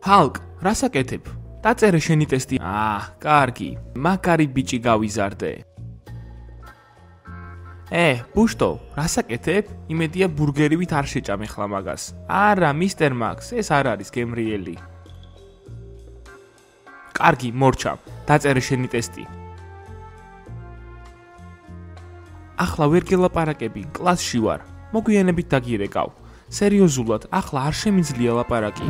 ჰალკ, რას აკეთებ? დაწერე შენი ტესტი. კარგი. მაგარი ბიჭი გავიზარდე. ბუშტო, რას აკეთებ? იმედია ბურგერივით არ შეჭამე ხლა მაგას. არა, მისტერ მაქს, ეს არ არის გემრიელი. კარგი, მორჩა. დაწერე შენი ტესტი. ახლა ვერ გელაპარაკები, კლასში ვარ. მოგვიანებით დაგირეკავ. სერიოზულად, ახლა არ შემიძლია ლაპარაკი.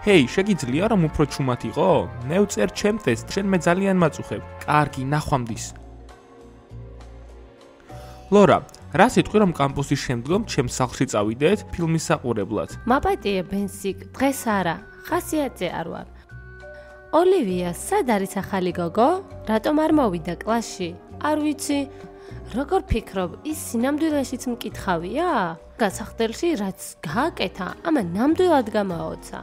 ჰეი, შეგიძლია რომ უფრო ჩუმად იყო? მევწერ ჩემ ტესტს, შენ მე ძალიან მაწუხებ. კარგი, ნახვამდის. ლორა, რა სიტყვი რომ კამპუსის შემდგომ ჩემს სახლში წავიდეთ ფილმის საყურებლად? მაპატიე ბენსიკ, დღეს არა, ხასიათზე არ ვარ. ოლივია, სად არის ახალი გოგო? რატომ არ მოვიდა კლასში? არ ვიცი. როგორ ფიქრობ, ის სინამდვილეშიც მკითხავია? გასახდელში რაც გააკეთა, ამან ნამდვილად გამაოცა.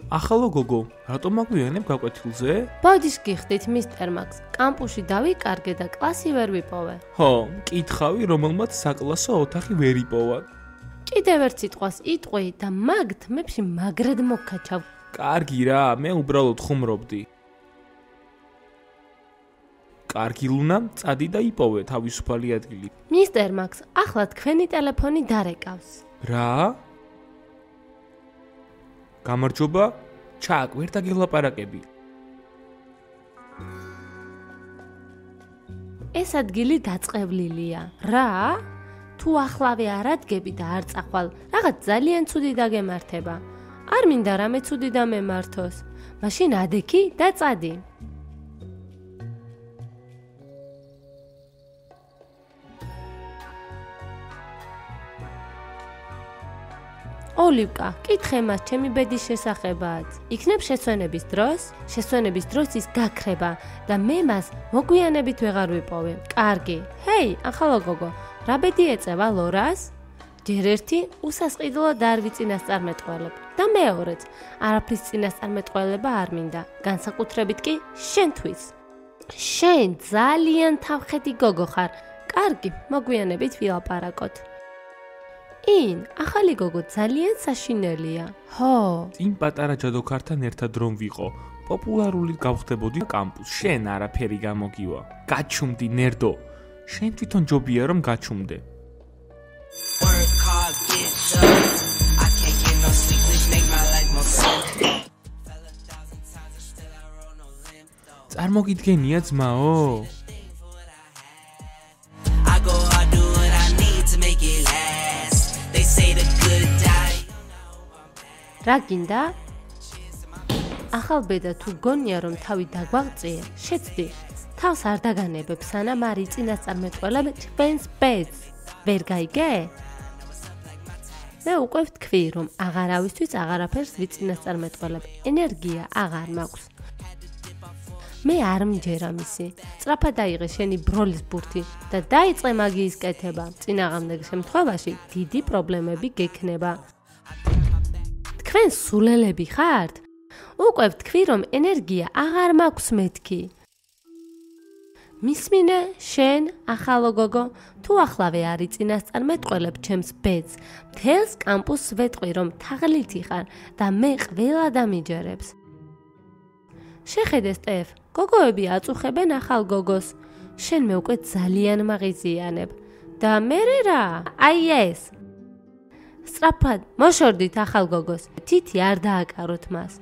ახალო გოგო, რატომ აგვიანებ გაკვეთილზე? ბოდიშ გიხდით, მისტერ მაქს, კამპუსში დავიკარგე და კლასი ვერ ვიპოვე. მკითხავი, რომელმაც საკლასო ოთახი ვერ იპოვა. კიდევ ერთ სიტყვას იტყვი და მაგ თმებში მაგრად მოგკაჩავ. კარგი რა, მე უბრალოდ ხუმრობდი. კარგი ლუნა, წადი და იპოვე თავისუფალი ადგილი. მისტერ მაქს, ახლა თქვენი ტელეფონი დარეკავს. რა? გამარჯობა, ჩაკ, ვერ დაგელაპარაკები. ეს ადგილი დაწყევლილია. რა? თუ ახლავე არ ადგები და არ წახვალ, რაღაც ძალიან ცუდი დაგემართება. არ მინდა რამე ცუდი დამემართოს. მაშინ ადექი და წადი. ოლივკა, კითხე მას ჩემი ბედის შესახებაც. იქნებ შესვენების დროს? შესვენების დროს ის გაქრება და მე მას მოგვიანებით ვეღარ ვიპოვე. კარგი. ჰეი, ახალო გოგო, რა ბედი ეწევა ლორას? ჯერ ერთი უსასყიდლო დარვი წინასწარმეტყველებ და მეორეც არაფრის წინასწარმეტყველება არ მინდა, განსაკუთრებით კი შენთვის. შენ ძალიან თავხედი გოგო ხარ. კარგი, მოგვიანებით ვილაპარაკოთ. ახალი გოგო ძალიან საშინელია. წინ პატარა ჯადოქართან ერთად რომ ვიყო, პოპულარული გავხდებოდი კამპუსში. შენ არაფერი გამოგივა. გაჩუმდი ნერდო. შენ თვითონ ჯობია რომ გაჩუმდე. წარმოგიდგენია ძმაო? რა გინდა? ახალ ბედა თუ გონია რომ თავი დაგვაღწიე, შეცდი. თავს არ დაგანებებ, სანამ არ იწინასწარმეტყველებ ჩვენს ბედს. ვერ გაიგე? მე უკვე ვთქვი, რომ აღარავისთვის აღარაფერს ვიწინასწარმეტყველებ. ენერგია აღარ მაქვს. მე არ მჯერა მისი. სწრაფად დაიღე შენი ბროლის ბურთი და დაიწყე მაგიის კეთება. წინააღმდეგ შემთხვევაში დიდი პრობლემები გექნება. თქვენ სულელები ხართ? უკვე ვთქვი, რომ ენერგია აღარ მაქვს მეთქი. მისმინე, შენ, ახალო გოგო, თუ ახლავე არ იწინასწარმეტყველებ ჩემს ბედს, მთელს კამპუსს ვეტყვი, რომ თაღლითი ხარ და მე ყველა დამიჯერებს. შეხედე, სტეფ, გოგოები აწუხებენ ახალ გოგოს. შენ მე უკვე ძალიან მაღიზიანებ. და მერე რა? აი ეს. სწრაფად, მოშორდით ახალ გოგოს. თითი არ დააკაროთ მას.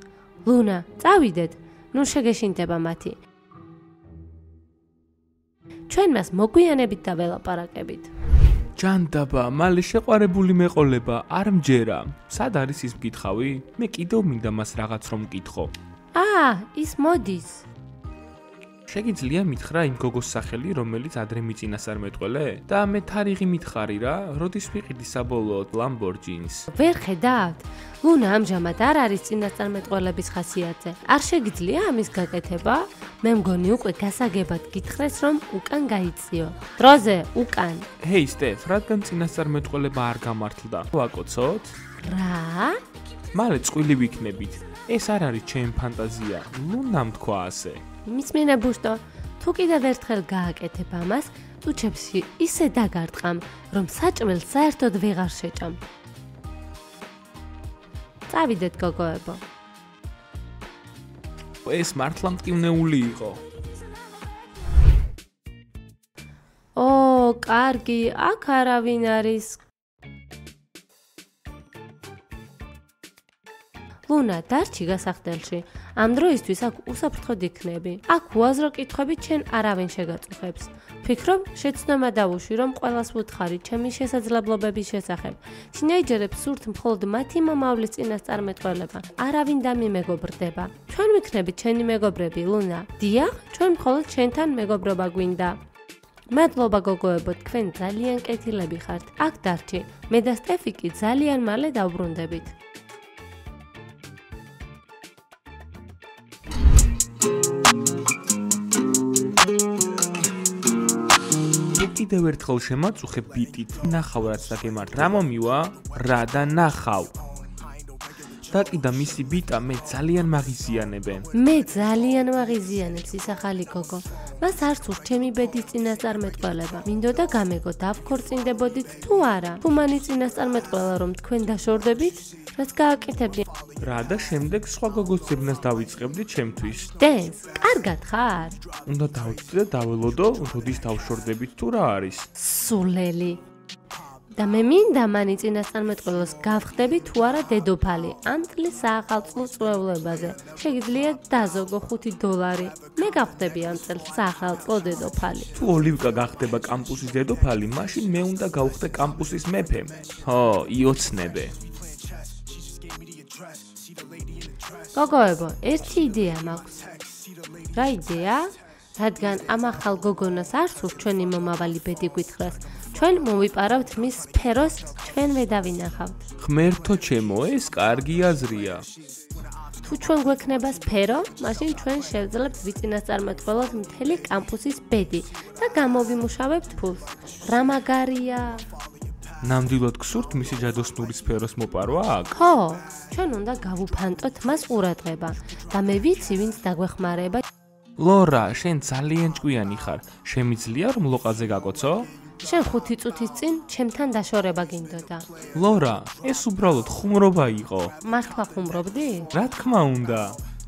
ლუნა, წავიდეთ. ნუ შეგეშინდება მათი. ჩვენ მას მოგვიანებით დაველაპარაკებით. ჯანდაბა, მალე შეყვარებული მეყოლება, არ მჯერა. სად არის ის მკითხავი? მე კიდევ მინდა მას რაღაც რომ მკითხო. ის მოდის. შეგიძლია მითხრა იმ გოგოს სახელი, რომელიც ადრე მიწინასწარმეტყველე? და მე თარიღი მითხარი რა, როდის ვიყიდი საბოლოოდ ლამბორჯინს? ვერ ხედავთ? ლუნა ამჟამად არ არის წინასწარმეტყველების ხასიათზე. არ შეგიძლია ამის გაკეთება? მე მგონი უკვე გასაგებად გითხრეს, რომ უკან გაიწიო. დროზე, უკან. ჰეი, სტეფ, რადგან წინასწარმეტყველება არ გამართლდა? ვაკოცოთ? რა? მალე წყვილი ვიქნებით. ეს არ არის ჩემი ფანტაზია, ლუნამ თქვა ასე. მისმინე ბუშტო, თუ კიდევ ერთხელ გააკეთებ ამას, ტუჩებში ისე დაგარტყამ, რომ საჭმელს საერთოდ ვეღარ შეჭამ. წავიდეთ გოგოებო. ეს მართლა მტკივნეული იყო. ო, კარგი, აქ არავინ არის. ლუნა, დარჩი გასახდელში. ამ დროისთვის აქ უსაფრთხოდ იქნები. აქ უაზრო კითხვებით შენ არავინ შეგაწუხებს. ფიქრობ, შეცდომა დავუშვი, რომ ყველას ვუთხარი ჩემი შესაძლებლობების შესახებ. თინეიჯერებს სურთ მხოლოდ მათი მომავლის წინასწარმეტყველება. არავინ დამიმეგობრდება. ჩვენ ვიქნებით ჩვენი მეგობრები, ლუნა. დიახ, ჩვენ მხოლოდ შენთან მეგობრობა გვინდა. მადლობა გოგოებო, თქვენ ძალიან კეთილები ხართ. აქ დარჩი. მე და სტეფი კი ძალიან მალე დავბრუნდებით. კიდევ ერთხელ შემაწუხე ბიტით. ნახავ რაც დაგემართ. რა მომივა? რა და ნახავ. დაკიდა მისი ბიტა მე ძალიან მაღიზიანებენ. მე ძალიან მაღიზიანებს ის ახალი გოგო. მას არ სურს ჩემი ბედის წინასწარმეტყველება. მინდოდა გამეგო დავქორწინდებოდით თუ არა. თუ მანი წინასწარმეტყველა რომ თქვენ დაშორდებით, რაც გააკეთებდი. რა და შემდეგ სხვა გოგოს ძებნას დავიწყებდი ჩემთვის. დენს, კარგად ხარ? უნდა დავწდე და დაველოდო, როდის დავშორდებით თუ რა არის. სულელი. და მე მინდა მანი წინასწარმეტყველას გავხდები თუ არა დედოფალი ამ წლის საახალწლო წვეულებაზე. შეგიძლია დაზოგო $5. მე გავხდები ამ წელს საახალწლო დედოფალი. თუ ოლივკა გახდება კამპუსის დედოფალი, მაშინ მე უნდა გავხდე კამპუსის მეფე. ჰო, იოცნებე. გოგოებო, ერთი იდეა მაქვს. რა იდეა? რადგან ამ ახალ გოგონას არ სურს ჩვენი მომავალი ბედი გვითხრას, ჩვენ მოვიპარავთ მის სფეროს, ჩვენ ვედავინახავთ. ღმერთო ჩემო, ეს კარგი აზრია. თუ ჩვენ გვექნება სფერო, მაშინ ჩვენ შევძლებთ ვიწინასწარმეტყველოთ მთელი კამპუსის ბედი და გამოვიმუშავებთ ფულს. რა მაგარია! ნამდვილად გსურთ მისი ჯადოსნური სფეროს მოპარვა აქ? ხო, ჩვენ უნდა გავუფანტოთ მას ყურადღება და მე ვიცი, ვინც დაგვეხმარება. ლორა, შენ ძალიან ჭკვიანი ხარ. შემიძლია რომ ლოყაზე გაკოცო? შენ 5 წუთის წინ ჩემთან დაშორება გინდოდა. ლორა, ეს უბრალოდ ხუმრობა იყო. მართლა ხუმრობდი? რა თქმა უნდა.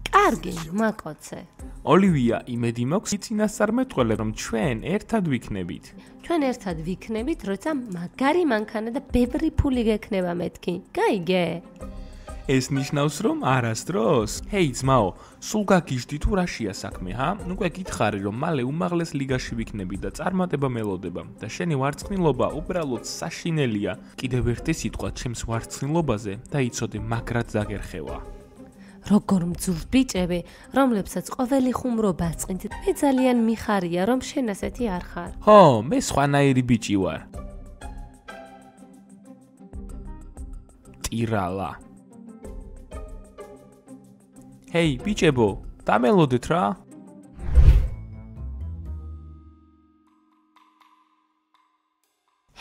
კარგი, მაკოცე. ოლივია, იმედი მაქვს წინასწარმეტყველე რომ ჩვენ ერთად ვიქნებით. ჩვენ ერთად ვიქნებით, როცა მაგარი მანქანა და ბევრი ფული გექნება მეთქი. გაიგე? ეს ნიშნავს რომ არასდროს? ჰეი ძმაო, სულ გაგიჟდი თუ რაშია საქმე, ჰა? უკვე გითხარი რომ მალე უმაღლეს ლიგაში ვიქნები და წარმატება მელოდება და შენი ვარცხნილობა უბრალოდ საშინელია. კიდევ ერთი სიტყვა ჩემს ვარცხნილობაზე და იცოდე მაგრად დაგერხევა. როგორ მძურს ბიჭები, რომლებსაც ყოველი ხუმრობა წინთ. მე ძალიან მიხარია რომ შენ ასეთი არ ხარ. ხო, მე სხვანაირი ბიჭი ვარ. ტირალა. ჰეი, ბიჭებო, დამელოდეთ რა.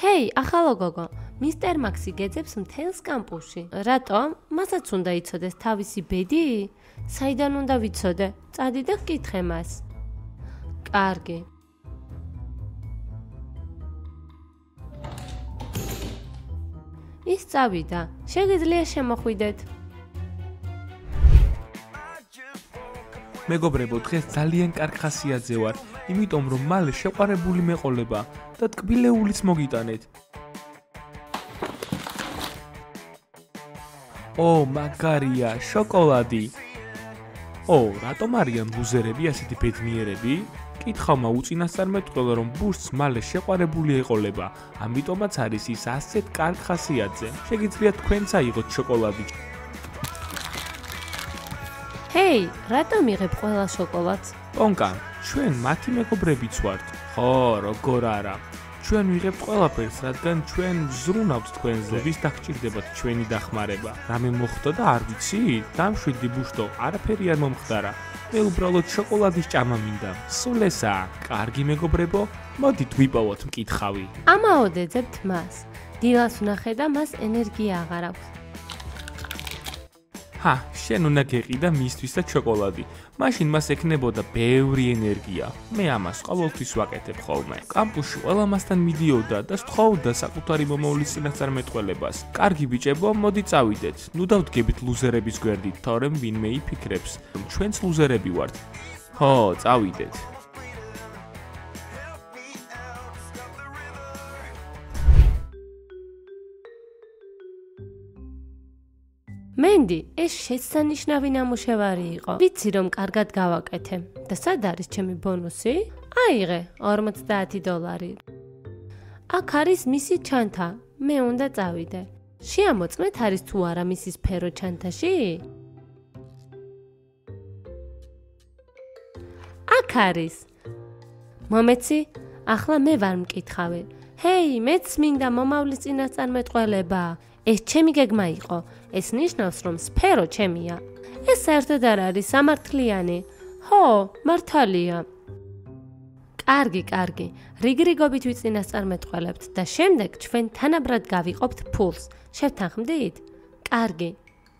ჰეი, ახალო გოგო, მისტერ მაქსი გეძებს მთელს კამპუსში. რატომ? მასაც უნდა იცოდეს თავისი ბედი? საიდან უნდა ვიცოდე? წადი და გკითხე მას. კარგი. ის წავიდა. შეგიძლია შემოხვიდეთ. მეგობრებო, დღეს ძალიან კარგ ხასიათზე ვარ, იმიტომ რომ მალე შეყვარებული მეყოლება და ტკბილეულიც მოგიტანეთ. ო, მაგარია, შოკოლადი. ო, რატომ არიან ლუზერები ასეთი ბედნიერები? კითხავმა უწინასწარმეტყველა რომ ბუშტს მალე შეყვარებული ეყოლება, ამიტომაც არის ის ასეთ კარგ ხასიათზე. შეგიძლიათ თქვენც აიღოთ შოკოლადი. ჰეი, რატომ იღებ ყველა შოკოლადს? პონკა, ჩვენ მათი მეგობრებიც ვართ. ხო, როგორ არა. ჩვენ ვიღებთ ყველაფერს, რადგან ჩვენ ვზრუნავთ თქვენზე. ვის დაგჭირდებათ ჩვენი დახმარება? რამე მოხდა და არ ვიცი? დამშვიდი ბუშტო, არაფერი არ მომხდარა. მე უბრალოდ შოკოლადის ჭამა მინდა. სულ ესაა. კარგი მეგობრებო, მოდით ვიპოვოთ მკითხავი. ამაოდ ეძებთ მას. დილას ვნახე და მას ენერგია აღარ აქვს. შენ უნდა გეყიდა მისთვის და შოკოლადი. მაშინ მას ექნებოდა ბევრი ენერგია. მე ამას ყოველთვის ვაკეთებ ხოლმე. კამპუსში ყველა მასთან მიდიოდა და სთხოვდა საკუთარი მომავლის წინასწარმეტყველებას. კარგი ბიჭებო, მოდი წავიდეთ. ნუ დავდგებით ლუზერების გვერდით, თორემ ვინმე იფიქრებს, რომ ჩვენც ლუზერები ვართ. ხო, წავიდეთ. მენდი, ეს შესანიშნავი ნამუშევარი იყო. ვიცი რომ კარგად გავაკეთე. და სად არის ჩემი ბონუსი? აიღე, $50. აქ არის მისი ჩანთა. მე უნდა წავიდე. შეამოწმეთ არის თუ არა მისი სფერო ჩანთაში? აქ არის. მომეცი, ახლა მე ვარ მკითხავი. ჰეი, მეც მინდა მომავლის წინასწარმეტყველება. ეს ჩემი გეგმა იყო. ეს ნიშნავს, რომ სფერო ჩემია. ეს საერთოდ არ არის სამართლიანი. ხო, მართალია. კარგი. რიგრიგობით ვიწინასწარმეტყველებთ და შემდეგ ჩვენ თანაბრად გავიყოფთ ფულს. შევთანხმდით? კარგი.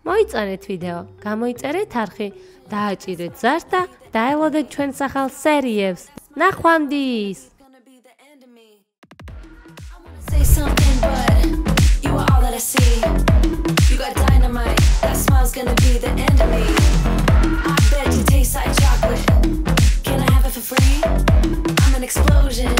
მოიწონეთ ვიდეო, გამოიწერეთ არხი, დააჭირეთ ზარს და დაელოდეთ ჩვენ სახალ სერიებს. ნახვამდის! You are all that I see. You got dynamite. That smile's gonna be the end of me. I bet you taste like chocolate. Can I have it for free? I'm an explosion.